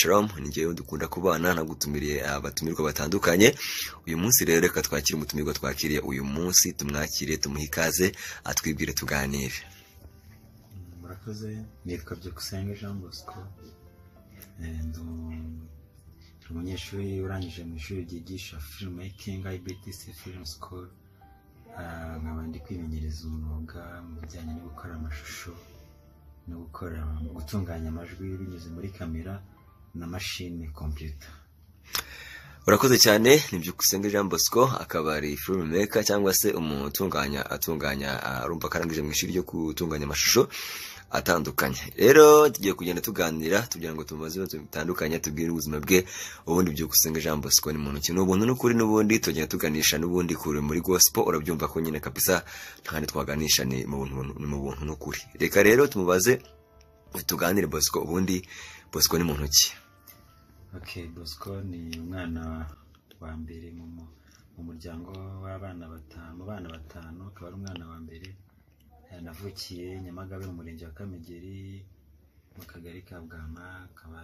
Shalom, ni njyewe dukunda kubana nagutumiriye abatumirwa batandukanye. Uyu munsi rero reka twakire umutumirwa twakiriye uyu munsi, tumwakire tumuhe ikaze atwibwire tuganire. Murakoze, nitwa Byukusenge Jean Bosco. Umunyeshuri urangije mu ishuri ryigisha filmmaking IBTC Film School. Nkaba ndi kwimenyereza umwuga mu bijyanye no gukora amashusho no gutunganya amajwi binyuze muri kamera na machine computer. Urakoze cyane, ni Byukusenge Jean Bosco, akaba ari filmmaker cyangwa se atunganya arumva karangije mu ishuri ryo gutunganya amashusho atandukanye. Rero tugiye kugenda tuganira tugira ngo tumubaze ibibazo bitandukanye, tubwire ubuzima bwe. Ubundi Byukusenge Jean Bosco ni muntu ki, n'ubuntu n'ukuri, n'ubundi tugenda tuganisha n'ubundi kure muri gospel. Urabyumva ko nyine kabisa ntandi twaganisha ni mu buntu n'ukuri. Reka rero tumubaze tuganire Bosco, ubundi Bosco ni muntu ki? Okay, Bosco ni umwana wa mbere mu muryango w'abana batanu, akaba ari umwana wa mbere. Navukiye Nyamagabe mu murenge wa Kamegeri mu kagari ka Bwama, akaba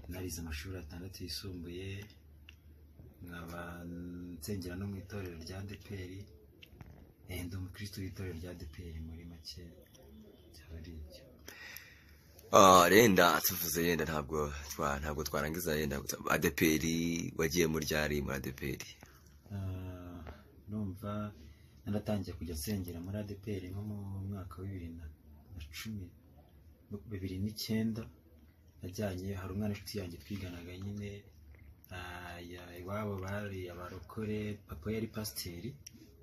narize amashuri 6 yisumbuye, nkaba nsengera no mu itorero rya ADEPR. Ndi umukristo w'itorero rya ADEPR muri make cyari icyo. Renda tuvuze yenda ntabwo twarangiza yenda ADEPR. Wagiye muri ryari muri ADEPR? Numva naratangiye kujya nsengera muri ADEPR nko mu mwaka wa 2009. Najyanye, hari umwana inshuti yanjye twiganaga nyine, iwabo bari abarokore, papa yari pasiteri,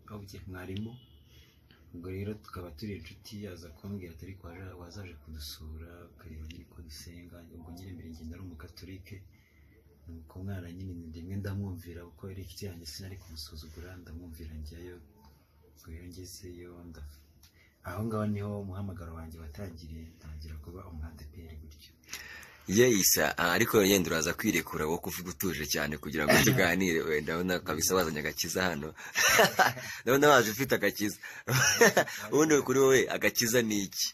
bavuye mwarimu. Ubwo rero tukaba turi inshuti, aza kumbwira ati ariko wazaje kudusura ukareba nyine ko dusenga. Ubwo nyine mbere ngenda ari umukatolike, nuko umwana nyine ndimwe ndamwumvira kuko yari inshuti yanjye, sinari kumusuzugura, ndamwumvira njyayo. Rero ngezeyo aho ngaho niho umuhamagaro wanjye watangiriye, ntangira kuba umu-ADEPR gutyo. Yes, ariko yenda uraza kwirekura wo kuvuga utuje cyane kugira ngo tuganire. Wenda ndabona kabisa wazanye agakiza hano. Ndabona waje ufite agakiza. Ubundi kuri wowe agakiza ni iki?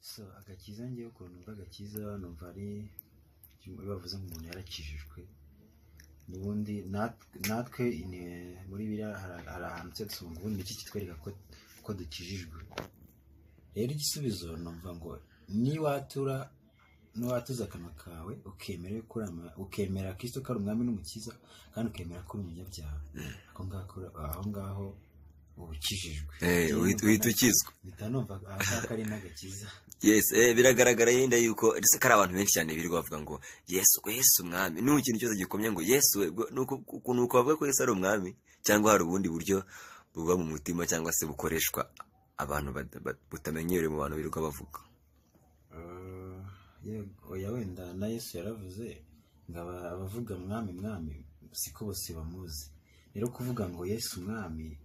So agakiza ngiye ukuntu agakiza numva ari bavuze ngo umuntu yarakijijwe. Nubundi natwe muri bira hari ahantu cyatsunga ubundi iki kitwereka ko dukijijwe. Rero igisubizo numva ngo ni watuza akanwa kawe ukemera Kristo ko ari umwami n'umukiza, kandi ukemera ko uri umunyabyaha, aho ngaho ubukijijwe. Uhita ukizwa. Bitanumva ahaka ari n'agakiza. Yes, biragaragara yenda yuko kari abantu benshi cyane birirwa bavuga ngo Yesu umwami. Ni ikintu cyose gikomye ngo Yesu nuko bavuga ko Yesu ari umwami, cyangwa hari ubundi buryo buba mu mutima cyangwa se bukoreshwa abantu butamenyereye mu bantu birirwa bavuga. Oya, wenda na Yesu yaravuze ngo abavuga mwami siko bose bamuzi. Rero kuvuga ngo Yesu umwami,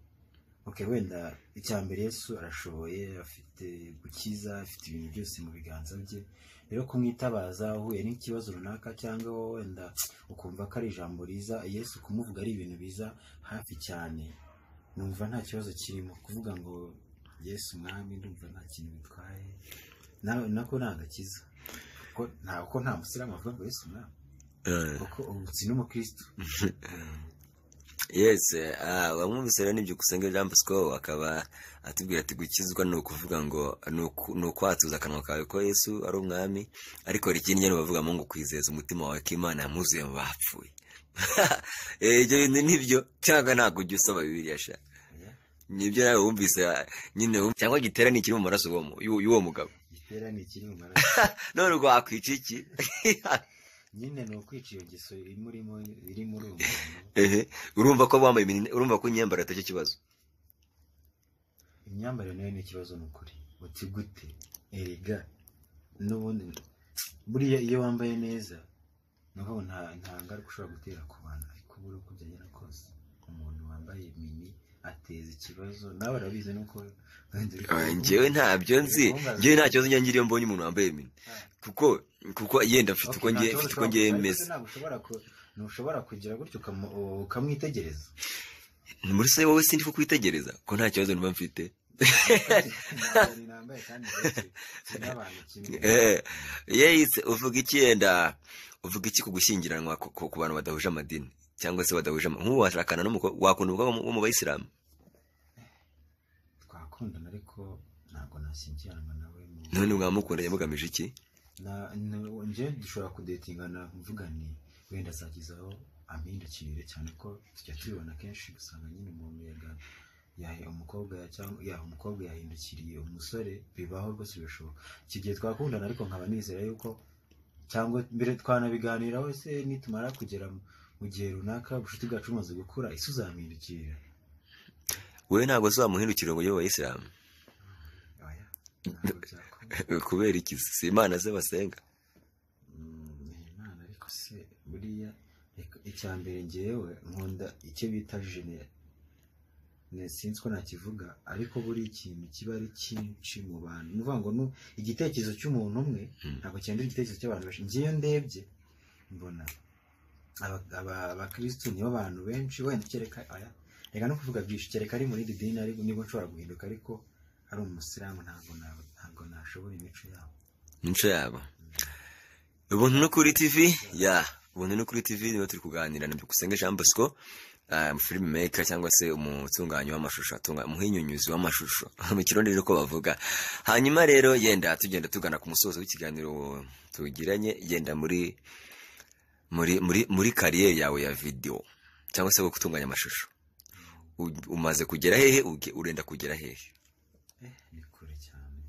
okay, wenda icyambere Yesu arashoboye, afite gukiza, afite ibintu byose mu biganza bye. Rero kumwitabaza uhuye n'ikibazo runaka, cyangwa wenda ukumva ko ari ijambo riza, Yesu kumuvuga ari ibintu biza hafi cyane, numva nta kibazo kirimo. Kuvuga ngo Yesu umwami ndumva nta kintu bitwaye, nako nagakiza. Ko nta musiramu avuga ngo Yesu umwami, kuko ubu n'umukristo. Yes, bamwumvise rero ni Byukusenge Jean Bosco, akaba atubwira ati gukizwa ni ukuvuga ngo ni ukwatuza akanwa kawe ko Yesu ari umwami, ariko ikindi nyine bavuga ngo kwizeza umutima wawe ko Imana yamuzuye mu bapfuye. Ibyo bintu nibyo cyangwa ntabwo ujya usoma Bibiliya sha? Nibyo nawe wumvise nyine, cyangwa gitera ni ikiri mu maraso y'uwo mugabo? Gitera ni ikiri mu maraso. None rwakwica iki? Nyine no kwica iyo giso iri muri uwo. Urumva ko bambaye urumva ko imyambaro atacyo kibazo? Imyambaro nayo ni ikibazo n'ukuri. Uti gute? Erega n'ubundi buriya iyo wambaye neza naho nta ngaruka ushobora gutera ku bantu, ariko buri uko byagera kose umuntu wambaye mini ateza ikibazo. Nawe urabizi nuko njyewe ntabyo nzi, njyewe nta kibazo njye iyo mbonye umuntu wambaye mini, kuko yenda mfite uko ngiye meze. Ntushobora kugira gutyo ukamwitegereza. Muri se wowe sindi kukwitegereza ko nta kibazo numva mfite. Yes, uvuga iki yenda uvuga iki ku gushyingiranwa ku bantu badahuje amadini cyangwa se badahuje nk'ubu washakana wakunda umukobwa wo mu bayisilamu? twakundana ariko ntabwo nashyingiranwa nawe none mwamukunda yamugamije iki? nje dushobora kudetingana mvuga ni wenda azagizaho ampindukirire cyane ko tujya tubibona kenshi gusanga nyine umuntu umukobwa yahindukiriye umusore, bibaho rwose birashoboka. Iki gihe twakundana ariko nkaba nizera yuko cyangwa mbere twanabiganiraho, se nitumara kugera mu gihe runaka ubucuti bwacu bumaze gukura, isi uzampindukirira? Wowe ntabwo uzamuhindukira ngo ujye mu bayisilamu? Kubera iki? Si imana ze basenga? Imana ariko se buriya icya mbere ngewe nkunda icyo bita sinzi ko nakivuga, ariko buri ikintu kiba ari cyinshi mu bantu. Ni ukuvuga ngo igitekerezo cy'umuntu umwe ntabwo cyendera igitekerezo cy'abantu benshi. Ngiye ndebye mbona abakirisitu nibo bantu benshi, wenda reka no kuvuga byinshi, kereka ari muri dini nibo nshobora guhinduka, ariko ari umusilamu ntabwo nashobora imico yabo. Ubuntu no kuri TV ubuntu no kuri TV niba turi kuganira na Byukusenge Jean Bosco, filmmaker cyangwa se umutunganyi w'amashusho, umuhinyunyuzi w'amashusho mu kirundi rero ko bavuga. Hanyuma rero yenda tugenda tugana ku musozo w'ikiganiro tugiranye, yenda muri kariyeri yawe ya video cyangwa se gutunganya amashusho, umaze kugera hehe? Urenda kugera hehe? Ni kure cyane.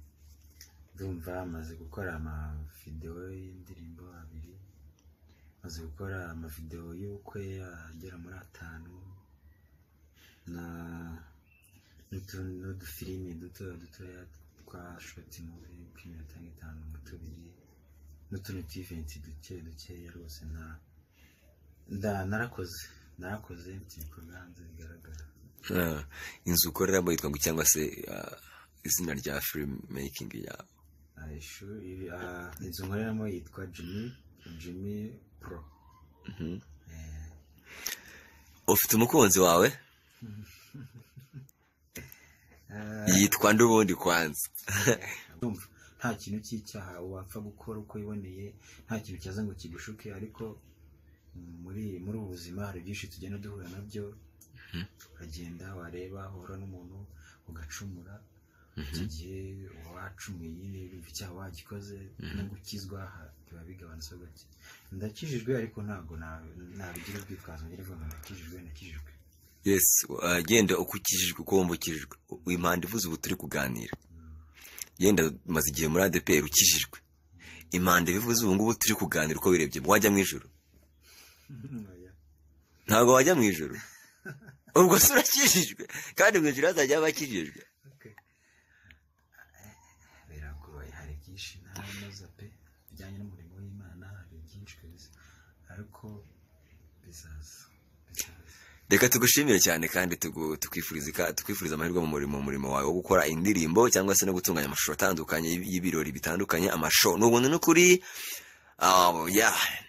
Ndumva maze gukora amavideo y'indirimbo 2, maze gukora amavideo y'ubukwe agera muri 5, n'udufilimi dutoya twa shoti muri 5 mu 2, n'utundi events dukeya rwose. narakoze ibikorwa hanze bigaragara. Inzu ukoreramo yitwa ngo cyangwa se izina rya filmmaking yawe? Inzu nkoreramo yitwa Jimmy Pro. Ufite umukunzi wawe? Yitwa ndubundi kwanza? Nta kintu cy'icyaha wapfa gukora uko iboneye, nta kintu cyaza ngo kigushuke, ariko muri ubu buzima hari byinshi tugenda duhura nabyo. Ukagenda wareba, uhura n'umuntu ugacumura, iki gihe wacumuye nyine wumva icyaha wagikoze, no gukizwa biba bigabanutse gake. Ndakijijwe ariko ntabwo nabigira ubwitwazo ngira ngo nakijijwe. Yes, agenda ukukijijwe uko wumva ukijijwe. Impande ivuze ubu turi kuganira, yenda maze igihe muri ADPR ukijijwe, impande bivuze ubu ngubu turi kuganira uko birebye, wajya mu ijuru? Ntabwo wajya mu ijuru? Ubwo se urakijijwe? Kandi mu ijuru hazajya abakijijwe? Biragoye, hari byinshi ntanoza pe bijyanye n'umurimo w'Imana, hari byinshi kabisa, ariko bizaza. Reka tugushimire cyane kandi tukwifuriza amahirwe mu murimo wawe wo gukora indirimbo cyangwa se no gutunganya amashusho atandukanye y'ibirori bitandukanye. Amashow n'ubuntu n'ukuri.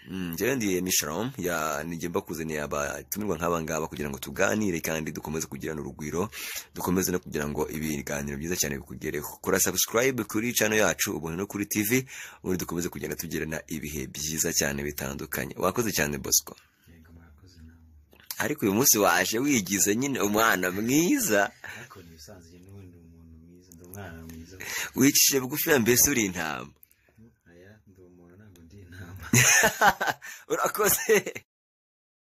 Njyewe ndi Misharom, nijye mbakuzaniye abatumirwa nk'aba ngaba kugira ngo tuganire kandi dukomeze kugirana urugwiro, dukomeze no kugira ngo ibiganiro byiza cyane bikugereho. Kora subscribe kuri channel yacu Ubuntu no kuri TV, ubundi dukomeze kugenda tugirana ibihe byiza cyane bitandukanye. Wakoze cyane Bosco. Ariko uyu munsi waje wigize nyine umwana mwiza. Ariko nisanzwe n'undi umuntu mwiza, ndi umwana mwiza. Wicishije bugufi, mbese uri intama? Ndi umuntu ntabwo ndi intama. Urakoze.